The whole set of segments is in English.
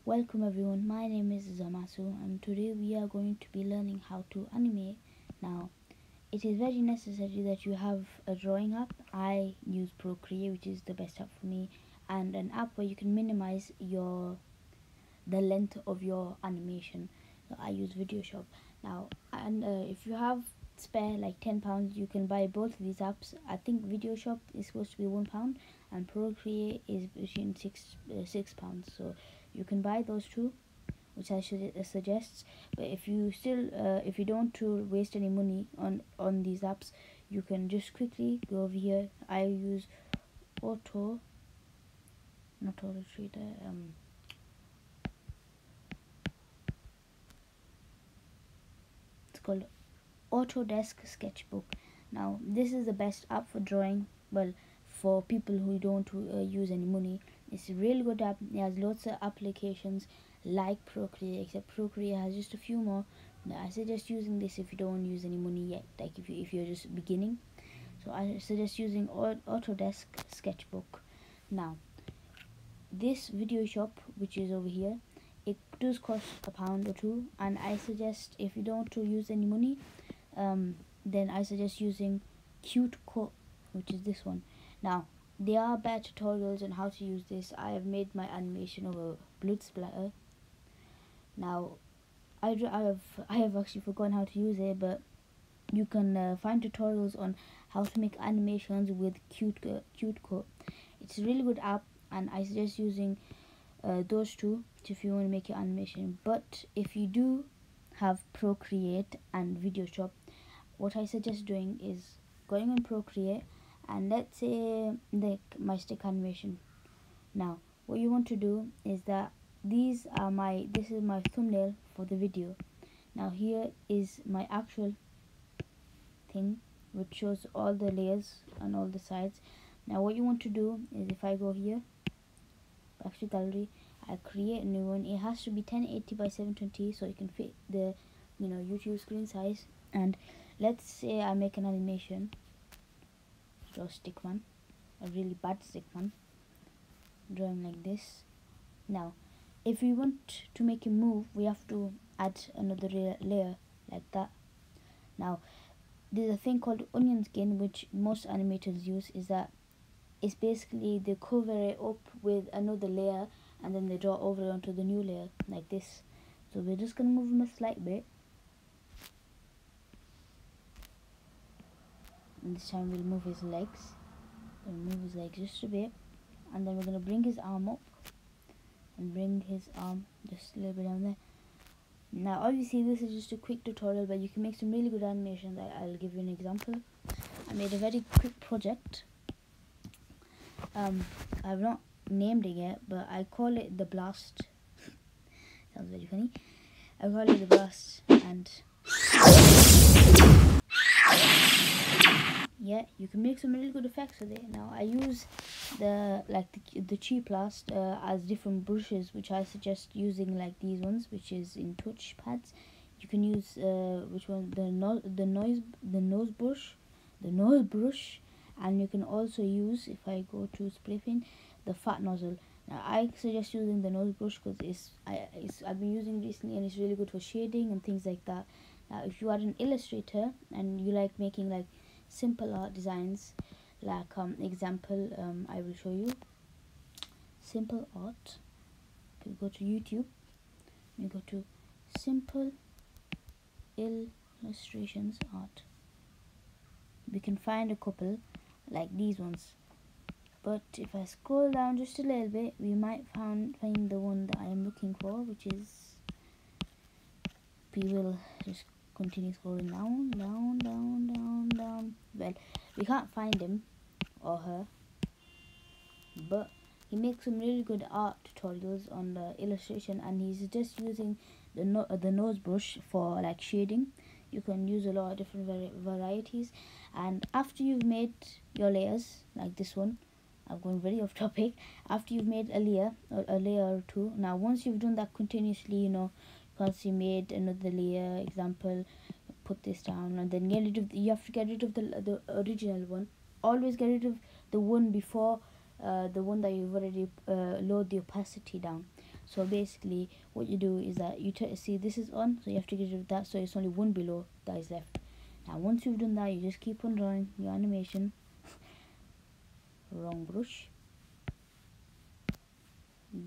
Welcome everyone, my name is Zamasu and today we are going to be learning how to animate. Now, it is very necessary that you have a drawing app. I use Procreate, which is the best app for me, and an app where you can minimize the length of your animation. So I use Videoshop. Now, and if you have spare like £10, you can buy both of these apps. I think Videoshop is supposed to be £1 and Procreate is between £6. So you can buy those two, which I should suggest. But if you still if you don't want to waste any money on these apps, you can just quickly go over here. I use auto not auto trader it's called Autodesk Sketchbook. Now this is the best app for drawing, well, for people who don't use any money. It's a really good app. It has lots of applications like Procreate, except Procreate has just a few more. Now, I suggest using this if you don't use any money yet, like if you're just beginning. So I suggest using Autodesk Sketchbook. Now this video shop, which is over here, it does cost £1 or £2, and I suggest if you don't want to use any money, then I suggest using Cute Cut, which is this one. Now there are better tutorials on how to use this. I have made my animation of a blood splatter. Now I have actually forgotten how to use it, but you can find tutorials on how to make animations with Cute Cut. It's a really good app, and I suggest using those two if you want to make your animation. But if you do have Procreate and Videoshop, what I suggest doing is going on Procreate, and let's say my stick animation. Now what you want to do is that this is my thumbnail for the video. Now here is my actual thing, which shows all the layers and all the sides. Now what you want to do is, if I go here back to gallery, I create a new one. It has to be 1080 by 720 so you can fit the YouTube screen size. And let's say I make an animation, draw a stick one, a really bad stick one, drawing like this. Now if we want to make it move, we have to add another layer like that. Now there's a thing called onion skin, which most animators use. Is that it's basically they cover it up with another layer and then they draw over it onto the new layer like this. So we're just gonna move him a slight bit, and this time we'll move his legs. Just a bit, and then we're gonna bring his arm up and bring his arm just a little bit down there. Now obviously this is just a quick tutorial, but you can make some really good animations. I'll give you an example. I made a very quick project. I've not named it yet, but I call it the blast. Sounds very funny. I call it the blast, and yeah, you can make some really good effects with it. Now I use the cheap blast as different brushes, which I suggest using like these ones, which is in touch pads. You can use which one, the nose brush, and you can also use, if I go to spliffing, the fat nozzle. Now I suggest using the nose brush because I've been using it recently and it's really good for shading and things like that. Now if you are an illustrator and you like making like simple art designs, like example, I will show you simple art. You go to YouTube, you go to simple illustrations art. We can find a couple like these ones, but if I scroll down just a little bit, we might find the one that I am looking for, which is, we will just continue scrolling down. Well, we can't find him or her, but he makes some really good art tutorials on the illustration, and he's just using the nose brush for like shading. You can use a lot of different varieties. And after you've made your layers like this one, I'm going very off topic. After you've made a layer or two, now once you've done that continuously, once you made another layer, example, put this down, and then you have to get rid of the original one. Always get rid of the one before the one that you've already lowered the opacity down. So basically what you do is that you see this is on, so you have to get rid of that, so it's only one below that is left. Now once you've done that, you just keep on drawing your animation. Wrong brush.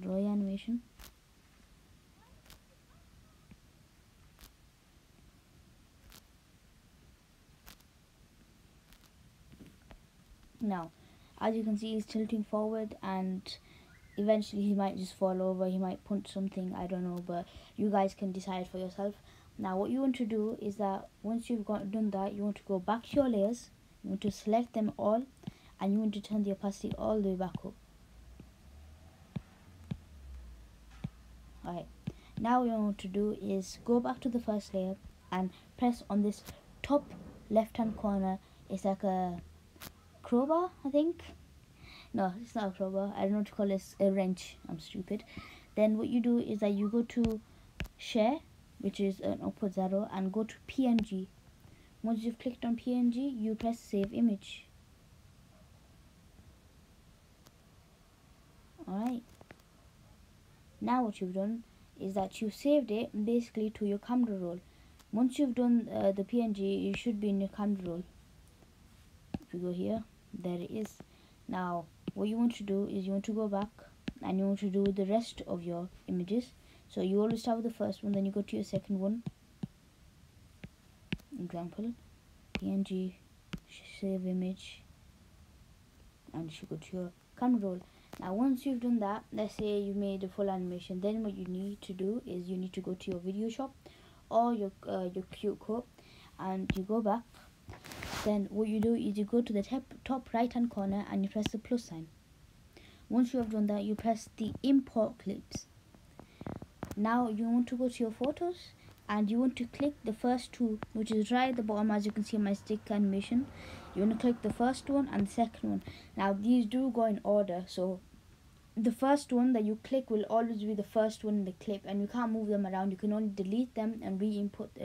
Draw your animation. Now as you can see, he's tilting forward, and eventually he might just fall over, he might punch something, I don't know, but you guys can decide for yourself. Now what you want to do is that once you've done that, you want to go back to your layers, you want to select them all, and you want to turn the opacity all the way back up. Alright, now what you want to do is go back to the first layer and press on this top left hand corner. It's like a crowbar, I think. No, it's not a crowbar, I don't know what to call this, a wrench, I'm stupid. Then what you do is that you go to share, which is an upwards arrow, and go to PNG. Once you've clicked on PNG, you press save image. Alright, now what you've done is that you've saved it basically to your camera roll. Once you've done the PNG, you should be in your camera roll. If you go here, there it is. Now what you want to do is you want to go back and you want to do the rest of your images. So you always start with the first one, then you go to your second one. Example, PNG, save image, and you should go to your camera roll. Now once you've done that, let's say you made a full animation, then what you need to do is you need to go to your video shop or your cute quote, and you go back. Then what you do is you go to the top right hand corner and you press the plus sign. Once you have done that, you press the import clips. Now you want to go to your photos and you want to click the first two, which is right at the bottom, as you can see in my stick animation. You want to click the first one and the second one. Now these do go in order, so the first one that you click will always be the first one in the clip, and you can't move them around. You can only delete them and re-import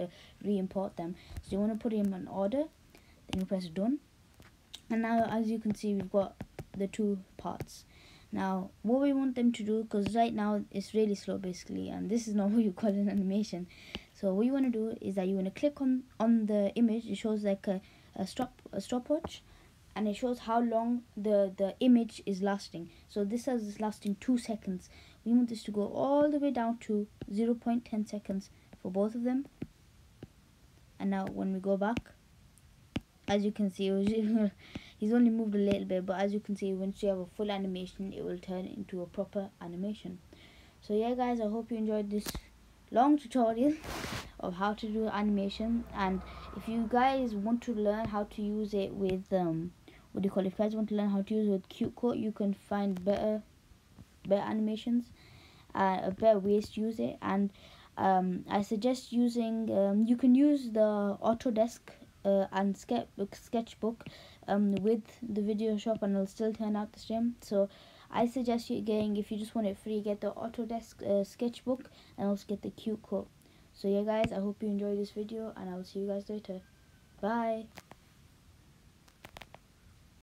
them. So you want to put them in order, then you press done, and now as you can see, we've got the two parts. Now what we want them to do, because right now it's really slow basically, and this is not what you call an animation. So what you want to do is that you want to click on the image. It shows like a stopwatch, and it shows how long the image is lasting. So this says it's lasting 2 seconds. We want this to go all the way down to 0.10 seconds for both of them. And now when we go back, as you can see, he's only moved a little bit, but as you can see, once you have a full animation, it will turn into a proper animation. So yeah guys, I hope you enjoyed this long tutorial of how to do animation. And if you guys want to learn how to use it with if you guys want to learn how to use it with CuteCut, you can find better animations, better ways to use it. And I suggest using you can use the Autodesk and sketchbook with the video shop, and it'll still turn out the same. So I suggest you getting, if you just want it free, get the Autodesk sketchbook and also get the CuteCut. So yeah guys, I hope you enjoyed this video, and I will see you guys later. Bye.